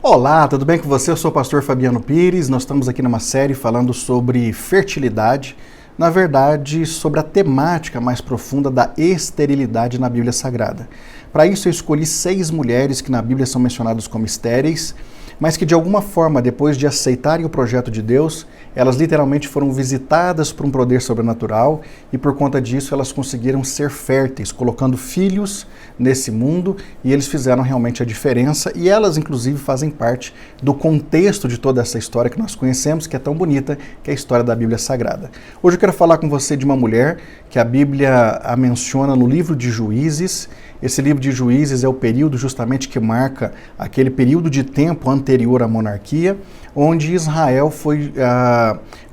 Olá, tudo bem com você? Eu sou o pastor Fabiano Pires. Nós estamos aqui numa série falando sobre fertilidade, na verdade, sobre a temática mais profunda da esterilidade na Bíblia Sagrada. Para isso, eu escolhi 6 mulheres que na Bíblia são mencionadas como estéreis, mas que de alguma forma, depois de aceitarem o projeto de Deus, elas literalmente foram visitadas por um poder sobrenatural e por conta disso elas conseguiram ser férteis, colocando filhos nesse mundo, e eles fizeram realmente a diferença, e elas inclusive fazem parte do contexto de toda essa história que nós conhecemos, que é tão bonita, que é a história da Bíblia Sagrada. Hoje eu quero falar com você de uma mulher que a Bíblia a menciona no livro de Juízes. Esse livro de Juízes é o período justamente que marca aquele período de tempo anterior à monarquia, onde Israel foi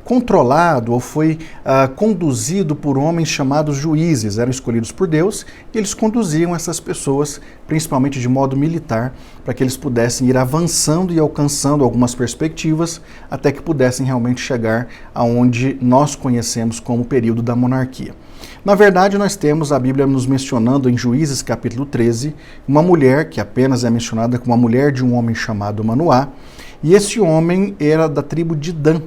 controlado ou foi conduzido por homens chamados juízes. Eram escolhidos por Deus e eles conduziam essas pessoas, principalmente de modo militar, para que eles pudessem ir avançando e alcançando algumas perspectivas até que pudessem realmente chegar aonde nós conhecemos como o período da monarquia. Na verdade, nós temos a Bíblia nos mencionando em Juízes capítulo 13, uma mulher que apenas é mencionada como a mulher de um homem chamado Manoá, e esse homem era da tribo de Dan.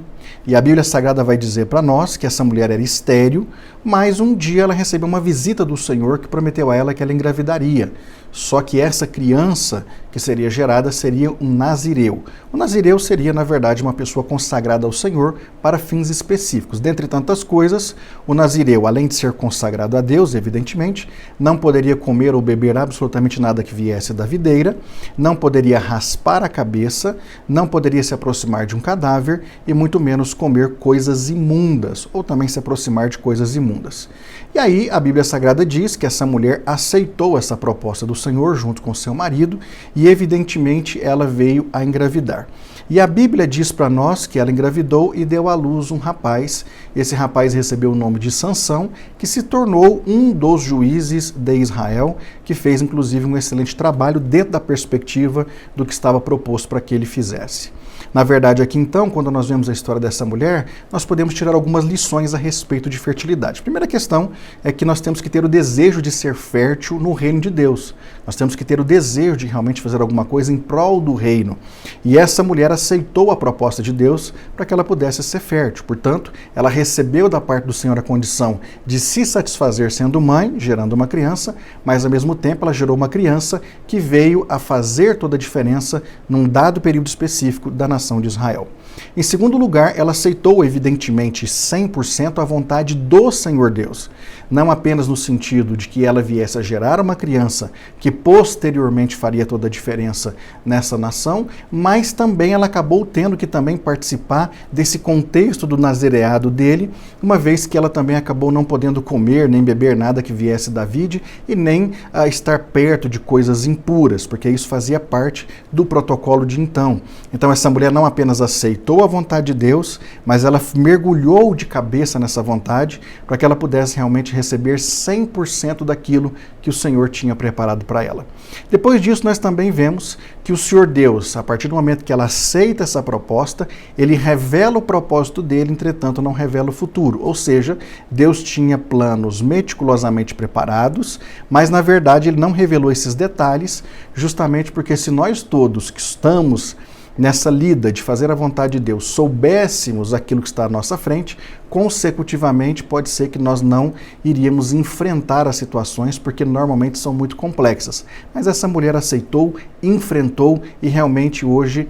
E a Bíblia Sagrada vai dizer para nós que essa mulher era estéril, mas um dia ela recebeu uma visita do Senhor que prometeu a ela que ela engravidaria. Só que essa criança que seria gerada seria um nazireu. O nazireu seria, na verdade, uma pessoa consagrada ao Senhor para fins específicos. Dentre tantas coisas, o nazireu, além de ser consagrado a Deus, evidentemente, não poderia comer ou beber absolutamente nada que viesse da videira, não poderia raspar a cabeça, não poderia se aproximar de um cadáver e muito menos comer coisas imundas, ou também se aproximar de coisas imundas. E aí a Bíblia Sagrada diz que essa mulher aceitou essa proposta do Senhor junto com seu marido e evidentemente ela veio a engravidar. E a Bíblia diz para nós que ela engravidou e deu à luz um rapaz. Esse rapaz recebeu o nome de Sansão, que se tornou um dos juízes de Israel, que fez inclusive um excelente trabalho dentro da perspectiva do que estava proposto para que ele fizesse. Na verdade, aqui então, quando nós vemos a história dessa mulher, nós podemos tirar algumas lições a respeito de fertilidade. A primeira questão é que nós temos que ter o desejo de ser fértil no reino de Deus. Nós temos que ter o desejo de realmente fazer alguma coisa em prol do reino. E essa mulher aceitou a proposta de Deus para que ela pudesse ser fértil. Portanto, ela recebeu da parte do Senhor a condição de se satisfazer sendo mãe, gerando uma criança, mas ao mesmo tempo ela gerou uma criança que veio a fazer toda a diferença num dado período específico da nação de Israel. Em segundo lugar, ela aceitou, evidentemente, 100% a vontade do Senhor Deus. Não apenas no sentido de que ela viesse a gerar uma criança que posteriormente faria toda a diferença nessa nação, mas também ela acabou tendo que também participar desse contexto do nazireado dele, uma vez que ela também acabou não podendo comer nem beber nada que viesse da vide e nem estar perto de coisas impuras, porque isso fazia parte do protocolo de então. Então essa mulher não apenas aceitou a vontade de Deus, mas ela mergulhou de cabeça nessa vontade para que ela pudesse realmente receber 100% daquilo que o Senhor tinha preparado para ela. Depois disso, nós também vemos que o Senhor Deus, a partir do momento que ela aceita essa proposta, ele revela o propósito dele, entretanto não revela o futuro. Ou seja, Deus tinha planos meticulosamente preparados, mas na verdade ele não revelou esses detalhes, justamente porque se nós todos que estamos nessa lida de fazer a vontade de Deus, soubéssemos aquilo que está à nossa frente, consecutivamente pode ser que nós não iríamos enfrentar as situações, porque normalmente são muito complexas. Mas essa mulher aceitou, enfrentou e realmente hoje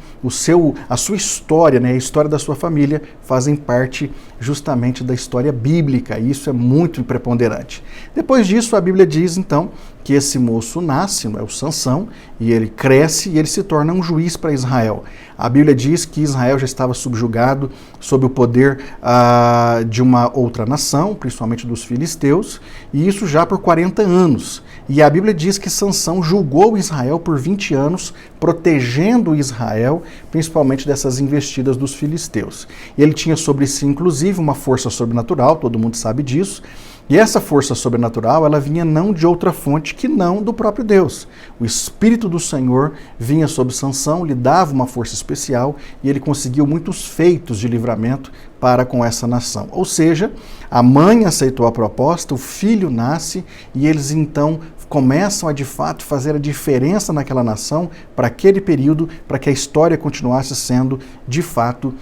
a sua história, a história da sua família, fazem parte justamente da história bíblica, e isso é muito preponderante. Depois disso, a Bíblia diz então que esse moço nasce, o Sansão, e ele cresce e ele se torna um juiz para Israel. A Bíblia diz que Israel já estava subjugado sob o poder de uma outra nação, principalmente dos filisteus, e isso já por 40 anos. E a Bíblia diz que Sansão julgou Israel por 20 anos, protegendo Israel, principalmente dessas investidas dos filisteus. Ele tinha sobre si, inclusive, uma força sobrenatural, todo mundo sabe disso, e essa força sobrenatural, ela vinha não de outra fonte que não do próprio Deus. O Espírito do Senhor vinha sobre Sansão, lhe dava uma força especial e ele conseguiu muitos feitos de livramento para com essa nação. Ou seja, a mãe aceitou a proposta, o filho nasce e eles então começam a de fato fazer a diferença naquela nação para aquele período, para que a história continuasse sendo de fato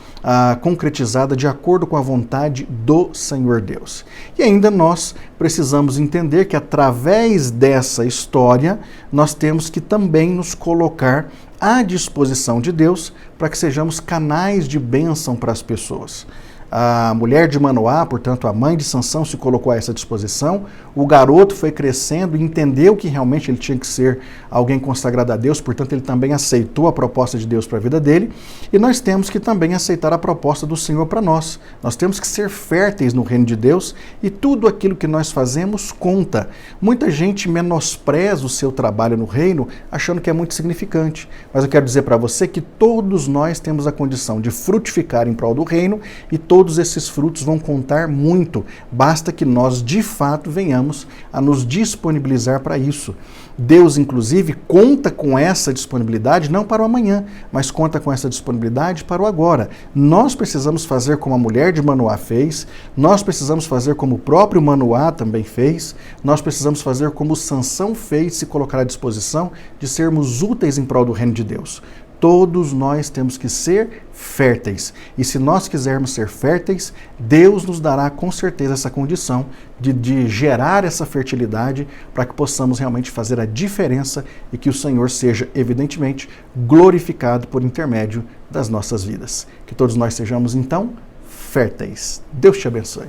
concretizada de acordo com a vontade do Senhor Deus. E ainda nós precisamos entender que através dessa história nós temos que também nos colocar à disposição de Deus para que sejamos canais de bênção para as pessoas. A mulher de Manoá, portanto a mãe de Sansão, se colocou a essa disposição. O garoto foi crescendo e entendeu que realmente ele tinha que ser alguém consagrado a Deus, portanto ele também aceitou a proposta de Deus para a vida dele. E nós temos que também aceitar a proposta do Senhor para nós. Nós temos que ser férteis no reino de Deus e tudo aquilo que nós fazemos conta. Muita gente menospreza o seu trabalho no reino achando que é muito significante. Mas eu quero dizer para você que todos nós temos a condição de frutificar em prol do reino e todos esses frutos vão contar muito. Basta que nós, de fato, venhamos a nos disponibilizar para isso. Deus, inclusive, conta com essa disponibilidade não para o amanhã, mas conta com essa disponibilidade para o agora. Nós precisamos fazer como a mulher de Manoá fez, nós precisamos fazer como o próprio Manoá também fez, nós precisamos fazer como Sansão fez, se colocar à disposição de sermos úteis em prol do reino de Deus. Todos nós temos que ser férteis. E se nós quisermos ser férteis, Deus nos dará com certeza essa condição de gerar essa fertilidade para que possamos realmente fazer a diferença e que o Senhor seja, evidentemente, glorificado por intermédio das nossas vidas. Que todos nós sejamos, então, férteis. Deus te abençoe.